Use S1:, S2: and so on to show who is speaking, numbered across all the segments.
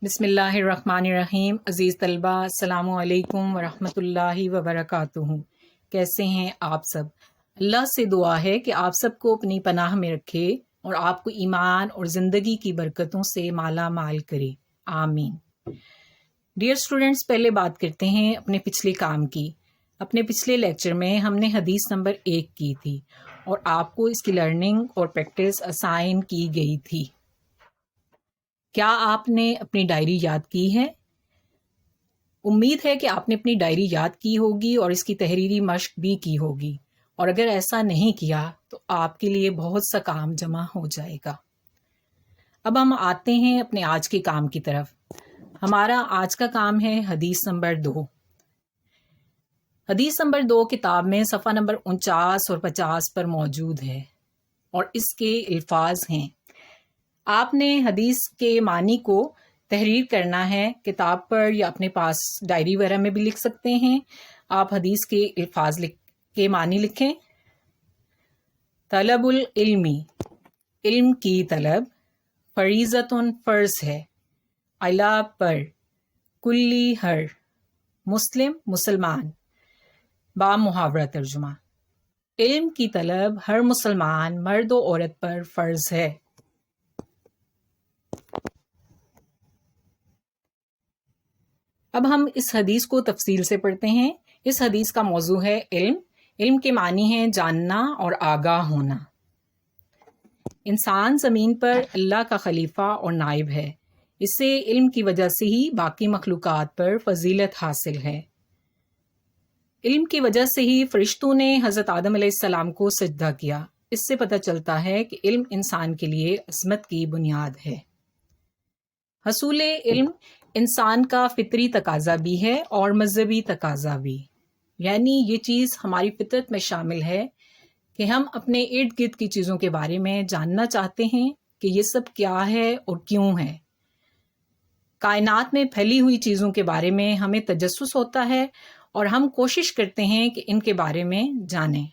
S1: بسم اللہ الرحمن الرحیم۔ عزیز طلبہ، السلام علیکم ورحمۃ اللہ وبرکاتہ۔ کیسے ہیں آپ سب؟ اللہ سے دعا ہے کہ آپ سب کو اپنی پناہ میں رکھے اور آپ کو ایمان اور زندگی کی برکتوں سے مالا مال کرے، آمین۔ ڈیئر اسٹوڈنٹس، پہلے بات کرتے ہیں اپنے پچھلے کام کی۔ اپنے پچھلے لیکچر میں ہم نے حدیث نمبر 1 کی تھی اور آپ کو اس کی لرننگ اور پریکٹس اسائن کی گئی تھی۔ کیا آپ نے اپنی ڈائری یاد کی ہے؟ امید ہے کہ آپ نے اپنی ڈائری یاد کی ہوگی اور اس کی تحریری مشق بھی کی ہوگی، اور اگر ایسا نہیں کیا تو آپ کے لیے بہت سا کام جمع ہو جائے گا۔ اب ہم آتے ہیں اپنے آج کے کام کی طرف۔ ہمارا آج کا کام ہے حدیث نمبر 2۔ حدیث نمبر 2 کتاب میں صفحہ نمبر 49 اور 50 پر موجود ہے، اور اس کے الفاظ ہیں۔ آپ نے حدیث کے معنی کو تحریر کرنا ہے، کتاب پر یا اپنے پاس ڈائری وغیرہ میں بھی لکھ سکتے ہیں۔ آپ حدیث کے الفاظ کے معنی لکھیں۔ طلب العلمی، علم کی طلب، فریضۃ فرض ہے، علی پر، کلی ہر، مسلم مسلمان، با محاورہ ترجمہ۔ علم کی طلب ہر مسلمان مرد و عورت پر فرض ہے۔ اب ہم اس حدیث کو تفصیل سے پڑھتے ہیں۔ اس حدیث کا موضوع ہے علم۔ علم کے معنی ہیں جاننا اور آگاہ ہونا۔ انسان زمین پر اللہ کا خلیفہ اور نائب ہے، اسے علم کی وجہ سے ہی باقی مخلوقات پر فضیلت حاصل ہے۔ علم کی وجہ سے ہی فرشتوں نے حضرت آدم علیہ السلام کو سجدہ کیا۔ اس سے پتہ چلتا ہے کہ علم انسان کے لیے عظمت کی بنیاد ہے۔ حصول علم انسان کا فطری تقاضا بھی ہے اور مذہبی تقاضا بھی، یعنی یہ چیز ہماری فطرت میں شامل ہے کہ ہم اپنے ارد گرد کی چیزوں کے بارے میں جاننا چاہتے ہیں کہ یہ سب کیا ہے اور کیوں ہے۔ کائنات میں پھیلی ہوئی چیزوں کے بارے میں ہمیں تجسس ہوتا ہے اور ہم کوشش کرتے ہیں کہ ان کے بارے میں جانیں۔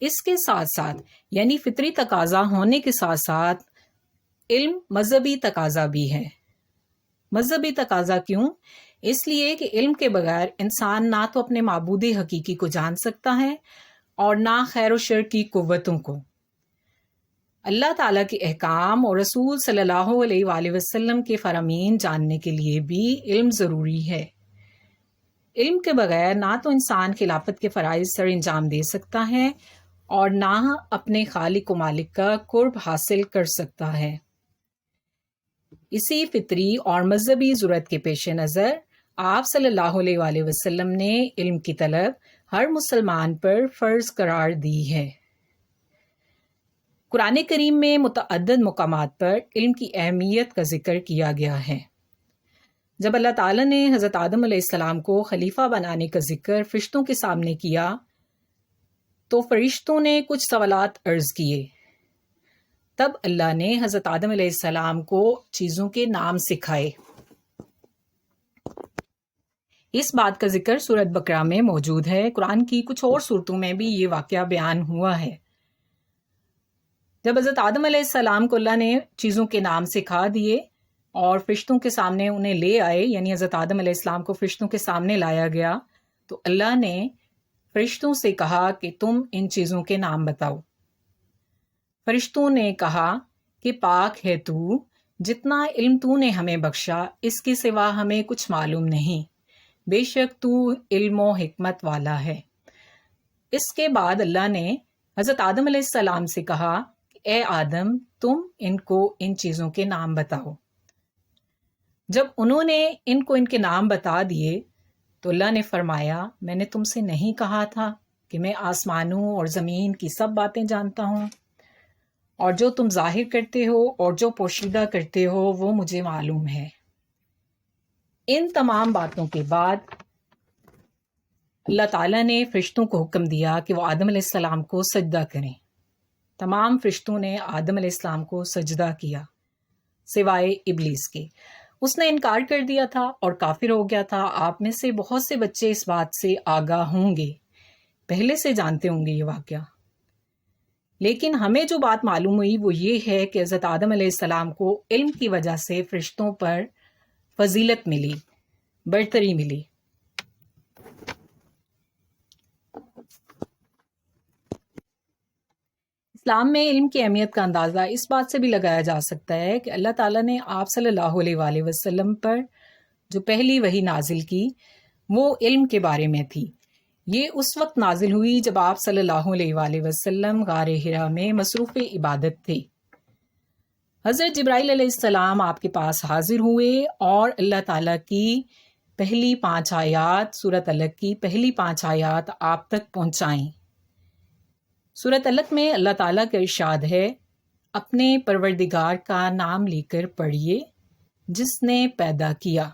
S1: اس کے ساتھ ساتھ، یعنی فطری تقاضا ہونے کے ساتھ ساتھ، علم مذہبی تقاضا بھی ہے۔ مذہبی تقاضا کیوں؟ اس لیے کہ علم کے بغیر انسان نہ تو اپنے معبود حقیقی کو جان سکتا ہے اور نہ خیر و شر کی قوتوں کو۔ اللہ تعالیٰ کے احکام اور رسول صلی اللہ علیہ وآلہ وسلم کے فرامین جاننے کے لیے بھی علم ضروری ہے۔ علم کے بغیر نہ تو انسان خلافت کے فرائض سر انجام دے سکتا ہے اور نہ اپنے خالق و مالک کا قرب حاصل کر سکتا ہے۔ اسی فطری اور مذہبی ضرورت کے پیش نظر آپ صلی اللہ علیہ وآلہ وسلم نے علم کی طلب ہر مسلمان پر فرض قرار دی ہے۔ قرآن کریم میں متعدد مقامات پر علم کی اہمیت کا ذکر کیا گیا ہے۔ جب اللہ تعالیٰ نے حضرت آدم علیہ السلام کو خلیفہ بنانے کا ذکر فرشتوں کے سامنے کیا تو فرشتوں نے کچھ سوالات عرض کیے۔ تب اللہ نے حضرت آدم علیہ السلام کو چیزوں کے نام سکھائے۔ اس بات کا ذکر سورۃ بقرہ میں موجود ہے۔ قرآن کی کچھ اور صورتوں میں بھی یہ واقعہ بیان ہوا ہے۔ جب حضرت آدم علیہ السلام کو اللہ نے چیزوں کے نام سکھا دیے اور فرشتوں کے سامنے انہیں لے آئے، یعنی حضرت آدم علیہ السلام کو فرشتوں کے سامنے لایا گیا، تو اللہ نے فرشتوں سے کہا کہ تم ان چیزوں کے نام بتاؤ۔ فرشتوں نے کہا کہ پاک ہے تو، جتنا علم تو نے ہمیں بخشا اس کے سوا ہمیں کچھ معلوم نہیں، بے شک تو علم و حکمت والا ہے۔ اس کے بعد اللہ نے حضرت آدم علیہ السلام سے کہا کہ اے آدم، تم ان کو ان چیزوں کے نام بتاؤ۔ جب انہوں نے ان کو ان کے نام بتا دیے تو اللہ نے فرمایا، میں نے تم سے نہیں کہا تھا کہ میں آسمانوں اور زمین کی سب باتیں جانتا ہوں، اور جو تم ظاہر کرتے ہو اور جو پوشیدہ کرتے ہو وہ مجھے معلوم ہے۔ ان تمام باتوں کے بعد اللہ تعالیٰ نے فرشتوں کو حکم دیا کہ وہ آدم علیہ السلام کو سجدہ کریں۔ تمام فرشتوں نے آدم علیہ السلام کو سجدہ کیا سوائے ابلیس کے۔ اس نے انکار کر دیا تھا اور کافر ہو گیا تھا۔ آپ میں سے بہت سے بچے اس بات سے آگاہ ہوں گے، پہلے سے جانتے ہوں گے یہ واقعہ۔ لیکن ہمیں جو بات معلوم ہوئی وہ یہ ہے کہ حضرت آدم علیہ السلام کو علم کی وجہ سے فرشتوں پر فضیلت ملی، برتری ملی۔ اسلام میں علم کی اہمیت کا اندازہ اس بات سے بھی لگایا جا سکتا ہے کہ اللہ تعالیٰ نے آپ صلی اللہ علیہ وآلہ وسلم پر جو پہلی وحی نازل کی وہ علم کے بارے میں تھی۔ یہ اس وقت نازل ہوئی جب آپ صلی اللہ علیہ وآلہ وسلم غار حرا میں مصروف عبادت تھے۔ حضرت جبرائیل علیہ السلام آپ کے پاس حاضر ہوئے اور اللہ تعالیٰ کی پہلی 5 آیات، سورۃ علق کی پہلی 5 آیات آپ تک پہنچائیں۔ سورۃ علق میں اللہ تعالیٰ کا ارشاد ہے، اپنے پروردگار کا نام لے کر پڑھیے جس نے پیدا کیا،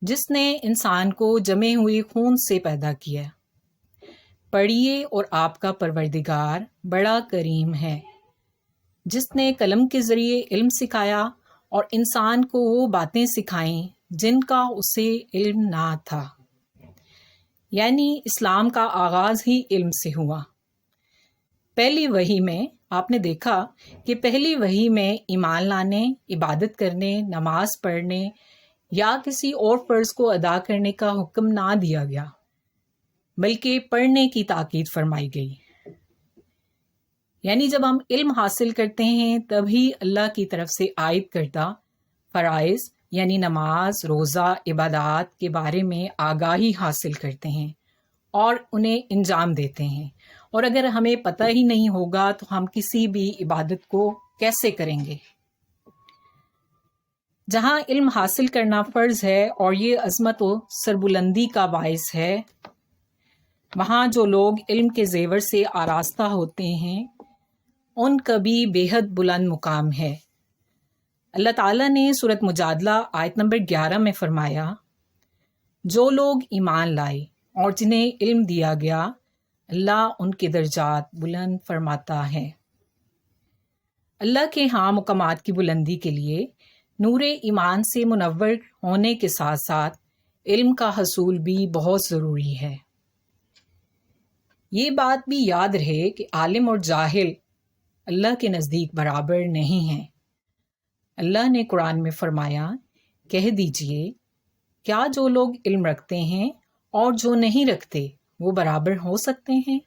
S1: جس نے انسان کو جمے ہوئے خون سے پیدا کیا۔ پڑھیے اور آپ کا پروردگار بڑا کریم ہے، جس نے قلم کے ذریعے علم سکھایا اور انسان کو وہ باتیں سکھائیں جن کا اسے علم نہ تھا۔ یعنی اسلام کا آغاز ہی علم سے ہوا۔ پہلی وحی میں آپ نے دیکھا کہ پہلی وحی میں ایمان لانے، عبادت کرنے، نماز پڑھنے یا کسی اور فرض کو ادا کرنے کا حکم نہ دیا گیا، بلکہ پڑھنے کی تاکید فرمائی گئی۔ یعنی جب ہم علم حاصل کرتے ہیں تبھی اللہ کی طرف سے عائد کردہ فرائض یعنی نماز، روزہ، عبادات کے بارے میں آگاہی حاصل کرتے ہیں اور انہیں انجام دیتے ہیں۔ اور اگر ہمیں پتہ ہی نہیں ہوگا تو ہم کسی بھی عبادت کو کیسے کریں گے؟ جہاں علم حاصل کرنا فرض ہے اور یہ عظمت و سربلندی کا باعث ہے، وہاں جو لوگ علم کے زیور سے آراستہ ہوتے ہیں ان کا بھی بے حد بلند مقام ہے۔ اللہ تعالیٰ نے سورۃ مجادلہ آیت نمبر 11 میں فرمایا، جو لوگ ایمان لائے اور جنہیں علم دیا گیا اللہ ان کے درجات بلند فرماتا ہے۔ اللہ کے ہاں مقامات کی بلندی کے لیے نور ایمان سے منور ہونے کے ساتھ ساتھ علم کا حصول بھی بہت ضروری ہے۔ یہ بات بھی یاد رہے کہ عالم اور جاہل اللہ کے نزدیک برابر نہیں ہیں۔ اللہ نے قرآن میں فرمایا، کہہ دیجئے کیا جو لوگ علم رکھتے ہیں اور جو نہیں رکھتے وہ برابر ہو سکتے ہیں؟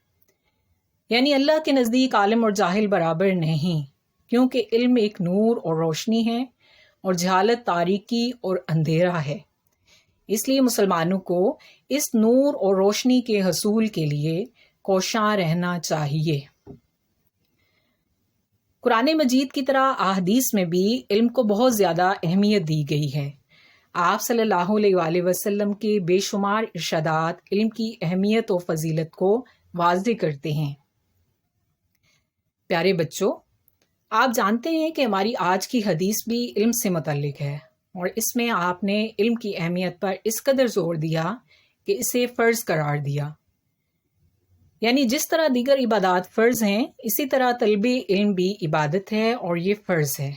S1: یعنی اللہ کے نزدیک عالم اور جاہل برابر نہیں، کیونکہ علم ایک نور اور روشنی ہے اور جہالت تاریکی اور اندھیرا ہے۔ اس لیے مسلمانوں کو اس نور اور روشنی کے حصول کے لیے کوشاں رہنا چاہیے۔ قرآن مجید کی طرح احادیث میں بھی علم کو بہت زیادہ اہمیت دی گئی ہے۔ آپ صلی اللہ علیہ وآلہ وسلم کے بے شمار ارشادات علم کی اہمیت و فضیلت کو واضح کرتے ہیں۔ پیارے بچوں، آپ جانتے ہیں کہ ہماری آج کی حدیث بھی علم سے متعلق ہے، اور اس میں آپ نے علم کی اہمیت پر اس قدر زور دیا کہ اسے فرض قرار دیا۔ یعنی جس طرح دیگر عبادات فرض ہیں، اسی طرح طلب علم بھی عبادت ہے اور یہ فرض ہے۔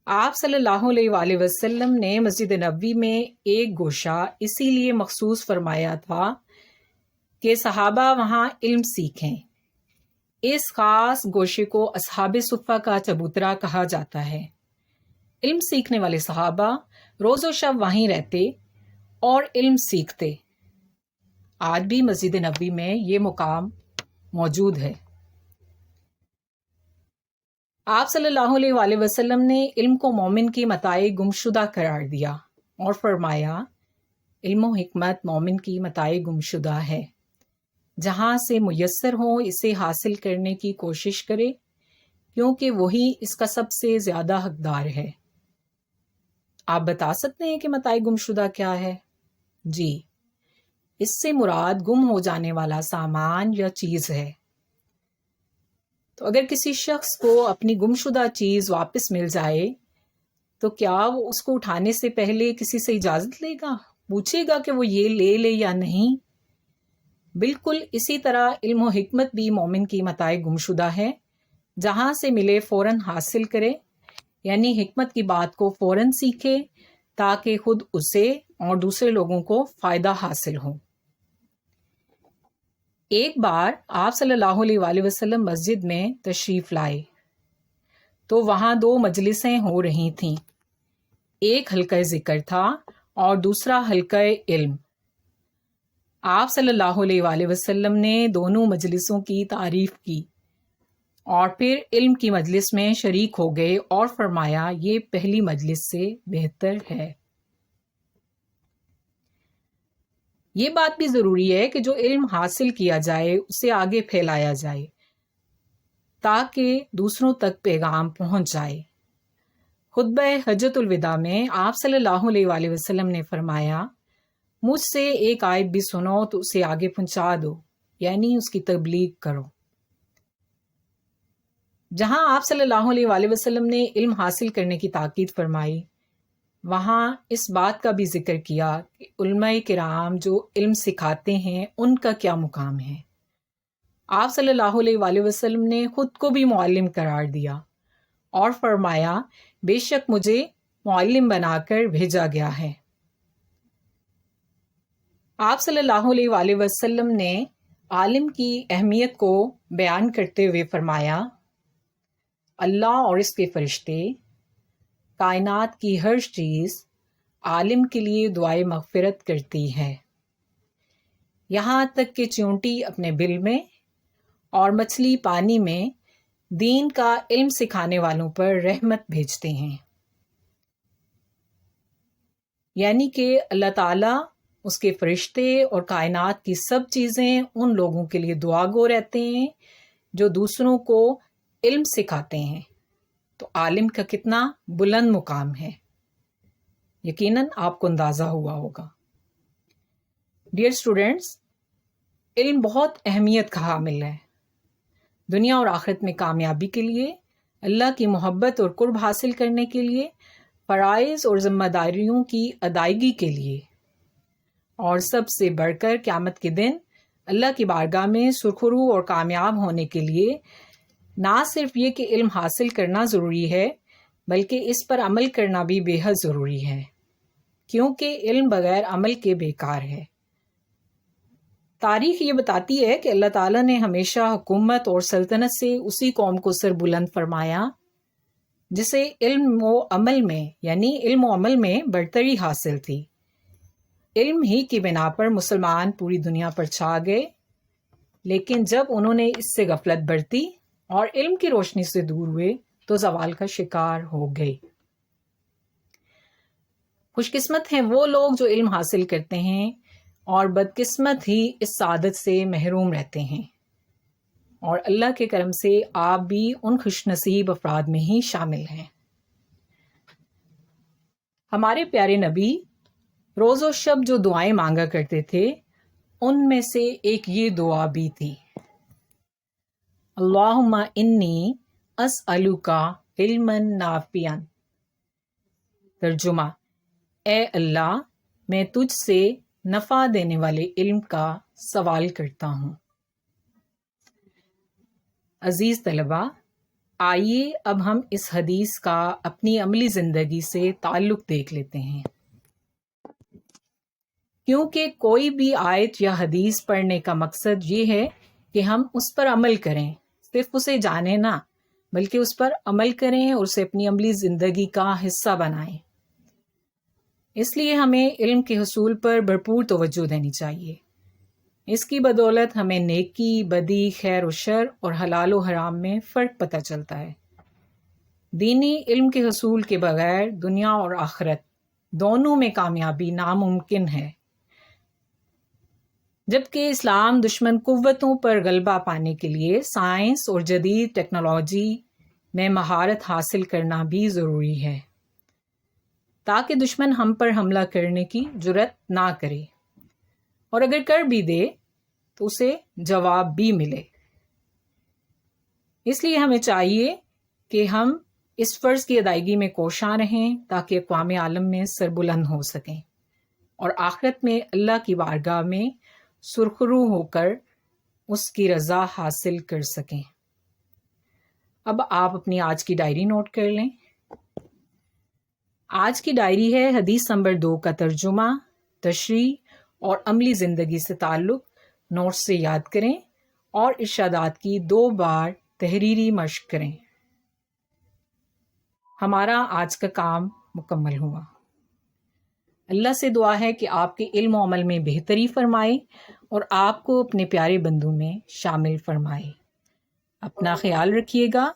S1: آپ صلی اللہ علیہ وآلہ وسلم نے مسجد نبوی میں ایک گوشہ اسی لیے مخصوص فرمایا تھا کہ صحابہ وہاں علم سیکھیں۔ اس خاص گوشے کو اصحاب صفہ کا چبوترا کہا جاتا ہے۔ علم سیکھنے والے صحابہ روز و شب وہیں رہتے اور علم سیکھتے۔ آج بھی مسجد نبوی میں یہ مقام موجود ہے۔ آپ صلی اللہ علیہ وآلہ وسلم نے علم کو مومن کی متاع گمشدہ قرار دیا اور فرمایا، علم و حکمت مومن کی متاع گمشدہ ہے، جہاں سے میسر ہو اسے حاصل کرنے کی کوشش کرے، کیونکہ وہی اس کا سب سے زیادہ حقدار ہے۔ آپ بتا سکتے ہیں کہ متاع گمشدہ کیا ہے؟ جی، اس سے مراد گم ہو جانے والا سامان یا چیز ہے۔ تو اگر کسی شخص کو اپنی گمشدہ چیز واپس مل جائے تو کیا وہ اس کو اٹھانے سے پہلے کسی سے اجازت لے گا؟ پوچھے گا کہ وہ یہ لے لے یا نہیں؟ بالکل اسی طرح علم و حکمت بھی مومن کی متاع گمشدہ ہے، جہاں سے ملے فوراً حاصل کرے، یعنی حکمت کی بات کو فوراً سیکھے تاکہ خود اسے اور دوسرے لوگوں کو فائدہ حاصل ہو۔ ایک بار آپ صلی اللہ علیہ وآلہ وسلم مسجد میں تشریف لائے تو وہاں 2 مجلسیں ہو رہی تھیں، ایک حلقہ ذکر تھا اور دوسرا حلقہ علم۔ آپ صلی اللہ علیہ وآلہ وسلم نے دونوں مجلسوں کی تعریف کی اور پھر علم کی مجلس میں شریک ہو گئے اور فرمایا یہ پہلی مجلس سے بہتر ہے۔ یہ بات بھی ضروری ہے کہ جو علم حاصل کیا جائے اسے آگے پھیلایا جائے تاکہ دوسروں تک پیغام پہنچ جائے۔ خطبہ حجۃ الوداع میں آپ صلی اللہ علیہ وآلہ وسلم نے فرمایا مجھ سے ایک آیت بھی سنو تو اسے آگے پہنچا دو، یعنی اس کی تبلیغ کرو۔ جہاں آپ صلی اللہ علیہ وآلہ وسلم نے علم حاصل کرنے کی تاکید فرمائی، وہاں اس بات کا بھی ذکر کیا کہ علماء کرام جو علم سکھاتے ہیں ان کا کیا مقام ہے۔ آپ صلی اللہ علیہ وآلہ وسلم نے خود کو بھی معلم قرار دیا اور فرمایا بے شک مجھے معلم بنا کر بھیجا گیا ہے۔ آپ صلی اللہ علیہ وآلہ وسلم نے عالم کی اہمیت کو بیان کرتے ہوئے فرمایا اللہ اور اس کے فرشتے، کائنات کی ہر چیز عالم کے لیے دعائے مغفرت کرتی ہے، یہاں تک کہ چیونٹی اپنے بل میں اور مچھلی پانی میں دین کا علم سکھانے والوں پر رحمت بھیجتے ہیں۔ یعنی کہ اللہ تعالیٰ، اس کے فرشتے اور کائنات کی سب چیزیں ان لوگوں کے لیے دعا گو رہتے ہیں جو دوسروں کو علم سکھاتے ہیں۔ تو عالم کا کتنا بلند مقام ہے، یقیناً آپ کو اندازہ ہوا ہوگا۔ ڈیئر اسٹوڈینٹس، علم بہت اہمیت کا حامل ہے۔ دنیا اور آخرت میں کامیابی کے لیے، اللہ کی محبت اور قرب حاصل کرنے کے لیے، فرائض اور ذمہ داریوں کی ادائیگی کے لیے، اور سب سے بڑھ کر قیامت کے دن اللہ کی بارگاہ میں سرخرو اور کامیاب ہونے کے لیے نہ صرف یہ کہ علم حاصل کرنا ضروری ہے بلکہ اس پر عمل کرنا بھی بے حد ضروری ہے، کیونکہ علم بغیر عمل کے بیکار ہے۔ تاریخ یہ بتاتی ہے کہ اللہ تعالیٰ نے ہمیشہ حکومت اور سلطنت سے اسی قوم کو سر بلند فرمایا جسے علم و عمل میں، یعنی علم و عمل میں برتری حاصل تھی۔ علم ہی کی بنا پر مسلمان پوری دنیا پر چھا گئے، لیکن جب انہوں نے اس سے غفلت برتی اور علم کی روشنی سے دور ہوئے تو زوال کا شکار ہو گئے۔ خوش قسمت ہیں وہ لوگ جو علم حاصل کرتے ہیں، اور بدقسمت ہی اس سعادت سے محروم رہتے ہیں، اور اللہ کے کرم سے آپ بھی ان خوش نصیب افراد میں ہی شامل ہیں۔ ہمارے پیارے نبی روز و شب جو دعائیں مانگا کرتے تھے ان میں سے ایک یہ دعا بھی تھی، اللہم انی اسألک علما نافعا۔ ترجمہ، اے اللہ میں تجھ سے نفع دینے والے علم کا سوال کرتا ہوں۔ عزیز طلبہ، آئیے اب ہم اس حدیث کا اپنی عملی زندگی سے تعلق دیکھ لیتے ہیں، کیونکہ کوئی بھی آیت یا حدیث پڑھنے کا مقصد یہ ہے کہ ہم اس پر عمل کریں، صرف اسے جانیں نہ بلکہ اس پر عمل کریں اور اسے اپنی عملی زندگی کا حصہ بنائیں۔ اس لیے ہمیں علم کے حصول پر بھرپور توجہ دینی چاہیے۔ اس کی بدولت ہمیں نیکی، بدی، خیر و شر اور حلال و حرام میں فرق پتہ چلتا ہے۔ دینی علم کے حصول کے بغیر دنیا اور آخرت دونوں میں کامیابی ناممکن ہے، جبکہ اسلام دشمن قوتوں پر غلبہ پانے کے لیے سائنس اور جدید ٹیکنالوجی میں مہارت حاصل کرنا بھی ضروری ہے تاکہ دشمن ہم پر حملہ کرنے کی جرأت نہ کرے، اور اگر کر بھی دے تو اسے جواب بھی ملے۔ اس لیے ہمیں چاہیے کہ ہم اس فرض کی ادائیگی میں کوشاں رہیں تاکہ اقوام عالم میں سربلند ہو سکیں اور آخرت میں اللہ کی بارگاہ میں سرخرو ہو کر اس کی رضا حاصل کر سکیں۔ اب آپ اپنی آج کی ڈائری نوٹ کر لیں۔ آج کی ڈائری ہے حدیث نمبر 2 کا ترجمہ، تشریح اور عملی زندگی سے تعلق نوٹس سے یاد کریں اور ارشادات کی 2 بار تحریری مشق کریں۔ ہمارا آج کا کام مکمل ہوا۔ اللہ سے دعا ہے کہ آپ کے علم و عمل میں بہتری فرمائے اور آپ کو اپنے پیارے بندوں میں شامل فرمائے۔ اپنا خیال رکھیے گا۔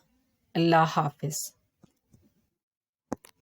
S1: اللہ حافظ۔